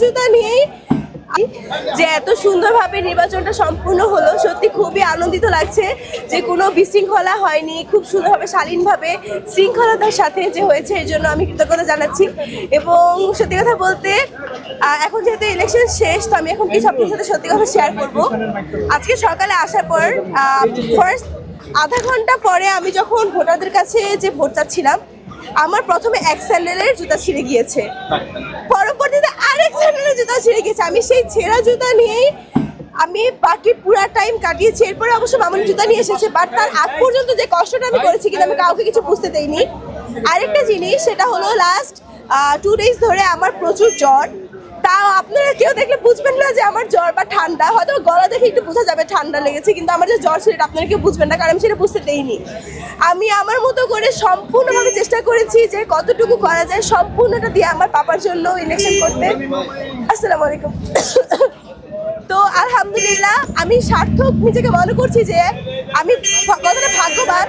জুতা নিয়েই যে এত সুন্দরভাবে নির্বাচনটা সম্পূর্ণ হলো, সত্যি খুবই আনন্দিত লাগছে যে কোনো বিশৃঙ্খলা হয়নি, খুব সুন্দরভাবে শালীনভাবে শৃঙ্খলতার সাথে যে হয়েছে এর জন্য আমি কৃতজ্ঞতা জানাচ্ছি। এবং সত্যি কথা বলতে এখন যেহেতু ইলেকশন শেষ, তো আমি এখন কিছু আপনার সাথে সত্যি কথা শেয়ার করবো। আজকে সকালে আসার পর ফার্স্ট আধা ঘন্টা পরে আমি যখন ভোটারদের কাছে যে ভোট চাচ্ছিলাম, আমার প্রথমে এক স্যান্ডেলের জুতা ছিঁড়ে গিয়েছে, পরবর্তীতে আরেক স্যান্ডেলের জুতা ছিঁড়ে গিয়েছে। আমি সেই ছেঁড়া জুতা নিয়েই আমি বাকি পুরো টাইম কাটিয়েছি। এরপরে অবশ্য মামুনি জুতা নিয়ে এসেছে, বাট তার আগ পর্যন্ত যে কষ্টটা আমি করেছি কিন্তু আমি কাউকে কিছু বুঝতে দেইনি। আরেকটা জিনিস, সেটা হলো লাস্ট 2 days ধরে আমার প্রচুর জ্বর। তাও আপনারা কেউ দেখলে বুঝবেন না যে আমার জ্বর বা ঠান্ডা, হয়তো গলা দেখে একটু বোঝা যাবে ঠান্ডা লেগেছে, কিন্তু আমার যে জ্বর সেটা আপনারা কেউ বুঝবেন না, কারণ আমি সেটা বুঝতে দেইনি। আমি আমার মতো করে সম্পূর্ণভাবে চেষ্টা করেছি যে কতটুকু করা যায় সম্পূর্ণটা দিয়ে আমার পাপার জন্য ইলেকশন করতে। আসসালামু আলাইকুম। তো আলহামদুলিল্লাহ আমি সার্থক নিজেকে মনে করছি যে আমি কতটা ভাগ্যবান।